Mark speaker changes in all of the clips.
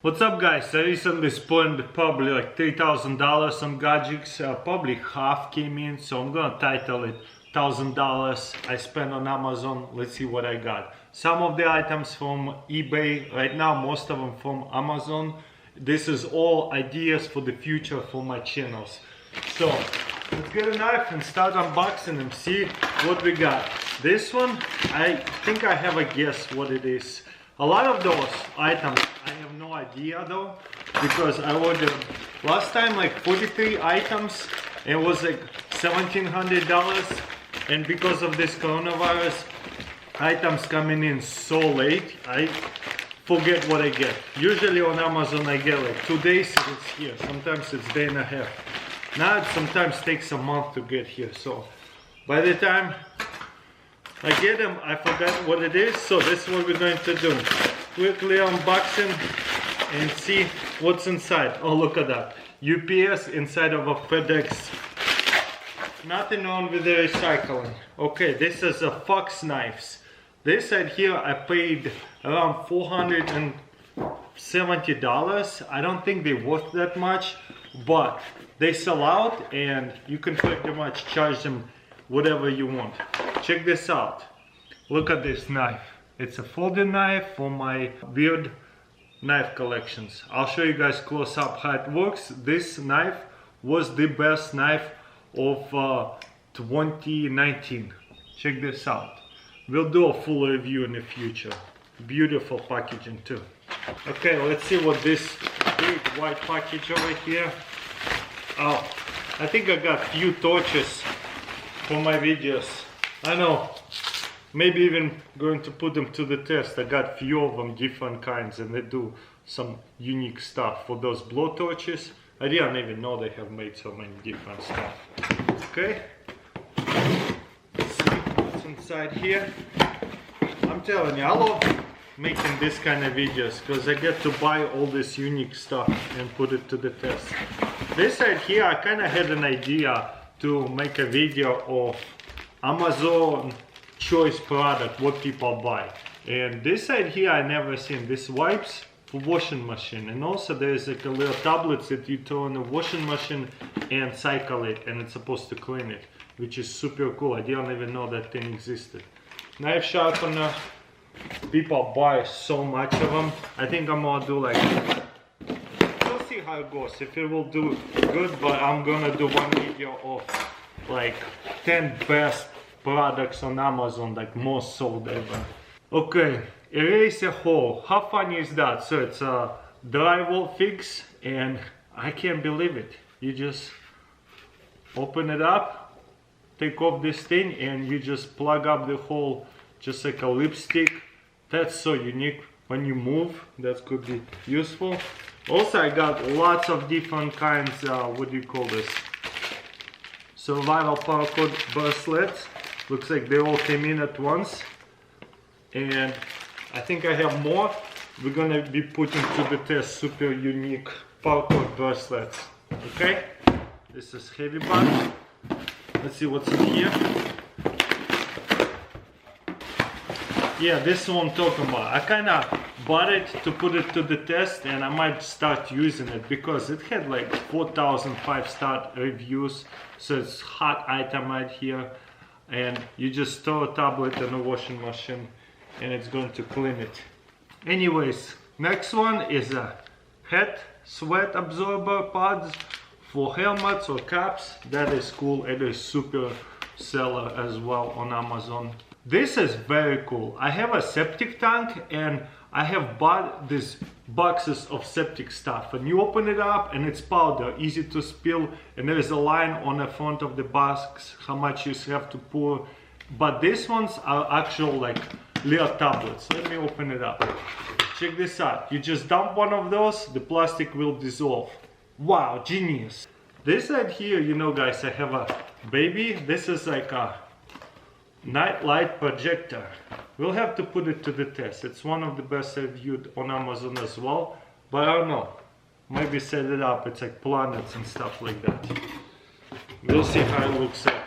Speaker 1: What's up guys, I recently spent probably like $3,000 on gadgets, probably half came in, so I'm gonna title it $1,000 I spent on Amazon. Let's see what I got. Some of the items from eBay, right now most of them from Amazon. This is all ideas for the future for my channels. So let's get a knife and start unboxing and see what we got. This one, I think I have a guess what it is. A lot of those items I have no idea though, because I ordered last time like 43 items and it was like $1,700, and because of this coronavirus, items coming in so late, I forget what I get. Usually on Amazon I get like 2 days it's here, sometimes it's day and a half. Now it sometimes takes a month to get here, so by the time I get them, I forgot what it is, so this is what we're going to do. Quickly unboxing and see what's inside. Oh, look at that. UPS inside of a FedEx. Nothing wrong with the recycling. Okay, this is a Fox knives. This side here I paid around $470. I don't think they're worth that much, but they sell out and you can pretty much charge them whatever you want. Check this out. Look at this knife. It's a folding knife for my weird knife collections. I'll show you guys close up how it works. This knife was the best knife of 2019. Check this out. We'll do a full review in the future. Beautiful packaging too. Okay, let's see what this big white package over here. Oh, I think I got few torches for my videos. I know, maybe even going to put them to the test. I got few of them, different kinds, and they do some unique stuff. For those blowtorches, I didn't even know they have made so many different stuff. Okay, let's see what's inside here. I'm telling you, I love making this kind of videos because I get to buy all this unique stuff and put it to the test. This side here, I kind of had an idea to make a video of Amazon choice product, what people buy. And this side here I never seen. This wipes for washing machine, and also there's like a little tablets that you throw in the washing machine and cycle it, and it's supposed to clean it, which is super cool. I didn't even know that thing existed. Knife sharpener, people buy so much of them. I think I'm gonna do like, we'll see how it goes, if it will do good, but I'm gonna do one video of like 10 best products on Amazon, like most sold ever. Okay, eraser hole. How funny is that? So it's a drywall fix, and I can't believe it. You just open it up, take off this thing, and you just plug up the hole just like a lipstick. That's so unique. When you move, that could be useful. Also, I got lots of different kinds, what do you call this? Survival paracord bracelets. Looks like they all came in at once. And I think I have more. We're gonna be putting to the test super unique paracord bracelets. Okay? This is heavy bag. Let's see what's in here. Yeah, this is what I'm talking about. I kind of bought it to put it to the test, and I might start using it because it had like 4,000 5-star reviews. So it's hot item right here, and you just throw a tablet in a washing machine and it's going to clean it. Anyways, next one is a head sweat absorber pads for helmets or caps. That is cool. It is super seller as well on Amazon. This is very cool. I have a septic tank and I have bought these boxes of septic stuff, and you open it up and it's powder, easy to spill, and there is a line on the front of the box how much you have to pour. But these ones are actual like little tablets. Let me open it up. Check this out. You just dump one of those, the plastic will dissolve. Wow, genius. This side here, you know guys, I have a baby. This is like a night light projector. We'll have to put it to the test. It's one of the best reviewed on Amazon as well, but I don't know, maybe set it up. It's like planets and stuff like that. We'll see how it looks like.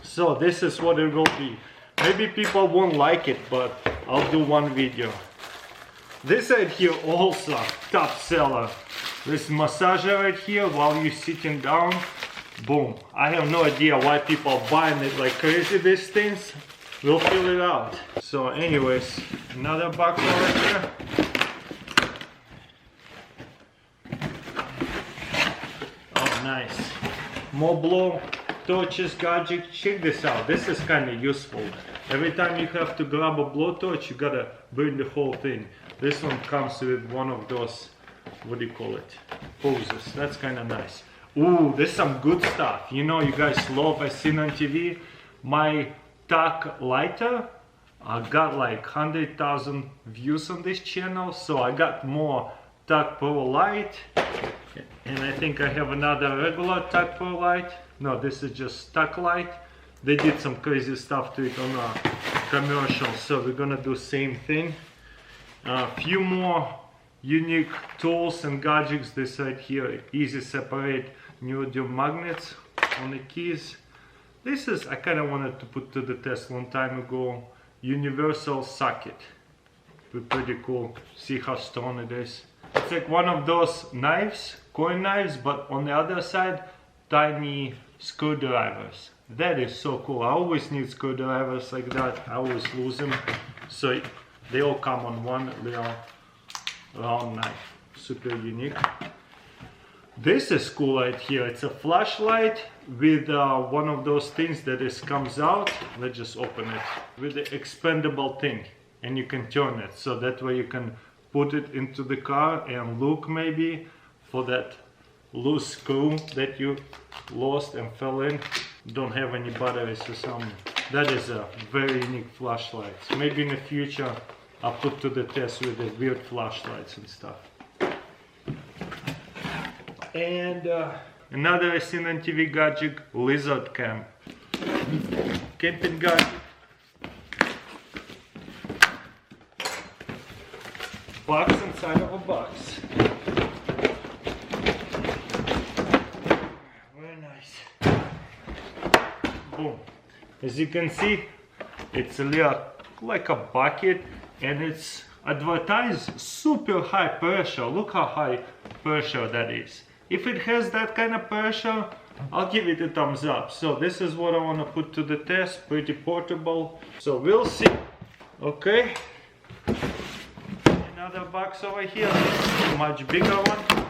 Speaker 1: So this is what it will be. Maybe people won't like it, but I'll do one video. This right here also top seller. This massager right here while you're sitting down. Boom. I have no idea why people are buying it like crazy, these things. We'll fill it out. So anyways, another box over here. Oh, nice. More blow torches, gadgets. Check this out. This is kind of useful. Every time you have to grab a blowtorch, you gotta burn the whole thing. This one comes with one of those, what do you call it, hoses. That's kind of nice. Ooh, there's some good stuff. You know, you guys love, I've seen on TV, my tack lighter. I got like 100,000 views on this channel, so I got more tack pro light. And I think I have another regular tack pro light. No, this is just tack light. They did some crazy stuff to it on a commercial, so we're gonna do same thing. A few more unique tools and gadgets. This right here, easy separate neodymium magnets on the keys. This is, I kind of wanted to put to the test long time ago, universal socket. Pretty cool. See how strong it is. It's like one of those knives, coin knives, but on the other side, tiny screwdrivers. That is so cool. I always need screwdrivers like that. I always lose them. So they all come on one little round knife. Super unique. This is cool right here. It's a flashlight with one of those things that comes out. Let's just open it. With the expandable thing. And you can turn it. So that way you can put it into the car and look maybe for that loose screw that you lost and fell in. Don't have any batteries or something. That is a very unique flashlight. So maybe in the future I'll put to the test with the weird flashlights and stuff. And another I seen on TV gadget, lizard cam. Camping gadget. Box inside of a box. Very nice. Boom. As you can see, it's a little like a bucket, and it's advertised super high pressure. Look how high pressure that is. If it has that kind of pressure, I'll give it a thumbs up. So this is what I want to put to the test. Pretty portable. So we'll see. Okay. Another box over here. Much bigger one.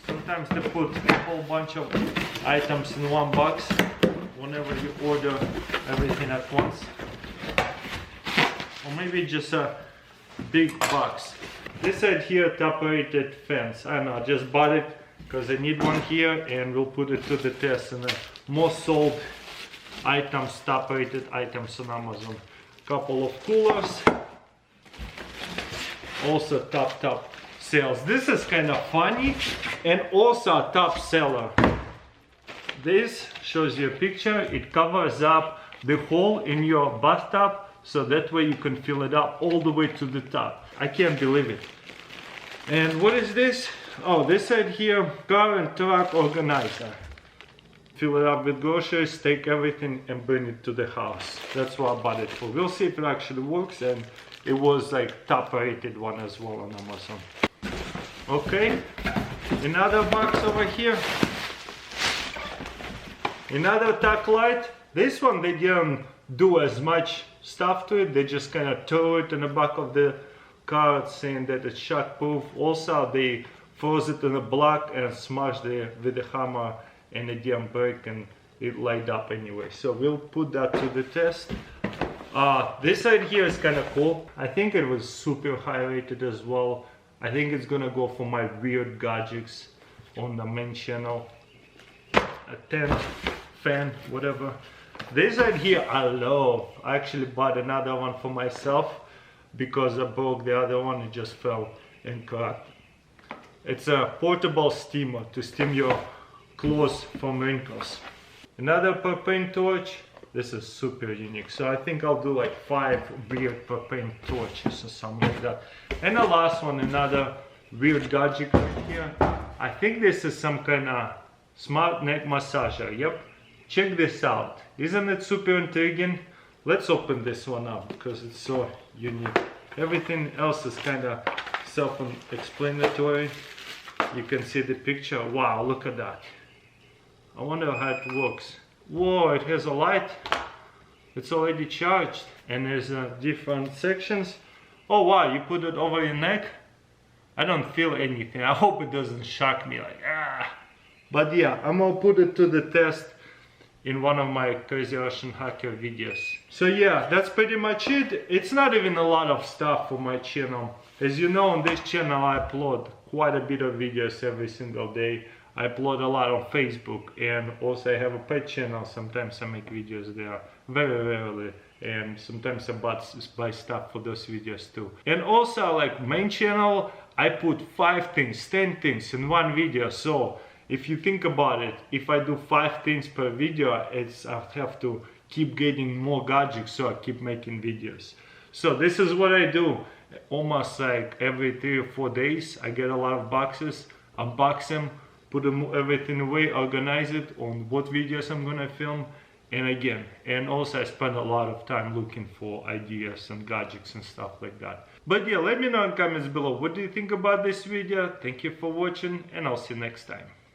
Speaker 1: Sometimes they put a whole bunch of items in one box whenever you order everything at once. Or maybe just a big box. This right here, top-rated fence. I don't know, I just bought it because I need one here, and we'll put it to the test. And most sold items, top-rated items on Amazon. Couple of coolers. Also top sales. This is kind of funny and also a top seller. This shows you a picture. It covers up the hole in your bathtub, so that way you can fill it up all the way to the top. I can't believe it. And what is this? Oh, this side here, car and truck organizer. Fill it up with groceries, take everything and bring it to the house. That's what I bought it for. We'll see if it actually works, and it was like top rated one as well on Amazon. Okay, another box over here. Another tack light. This one they didn't do as much stuff to it. They just kind of throw it in the back of the car saying that it's shockproof. Also they froze it in the black and smashed it with the hammer, and it didn't break and it light up anyway. So we'll put that to the test. This side here is kind of cool. I think it was super high rated as well. I think it's gonna go for my weird gadgets on the main channel. A tent, fan, whatever. This side here I love. I actually bought another one for myself because I broke the other one. It just fell and cracked. It's a portable steamer to steam your clothes from wrinkles. Another propane torch. This is super unique. So I think I'll do like 5 weird propane torches or something like that. And the last one, another weird gadget right here. I think this is some kind of smart neck massager. Yep. Check this out. Isn't it super intriguing? Let's open this one up because it's so unique. Everything else is kind of self-explanatory. You can see the picture. Wow, look at that. I wonder how it works. Whoa, it has a light. It's already charged, and there's different sections. Oh wow, you put it over your neck. I don't feel anything. I hope it doesn't shock me like ah. But yeah, I'm gonna put it to the test in one of my Crazy Russian Hacker videos. So yeah, that's pretty much it. It's not even a lot of stuff for my channel. As you know, on this channel I upload quite a bit of videos every single day. I upload a lot on Facebook, and also I have a pet channel. Sometimes I make videos there, very rarely, and sometimes I buy stuff for those videos too. And also, like main channel, I put 5 things, 10 things in one video. So if you think about it, if I do 5 things per video, I have to keep getting more gadgets, so I keep making videos. So this is what I do. Almost like every 3 or 4 days, I get a lot of boxes, unbox them, put everything away, organize it on what videos I'm gonna film, and again, and also I spend a lot of time looking for ideas and gadgets and stuff like that. But yeah, let me know in comments below, what do you think about this video? Thank you for watching, and I'll see you next time.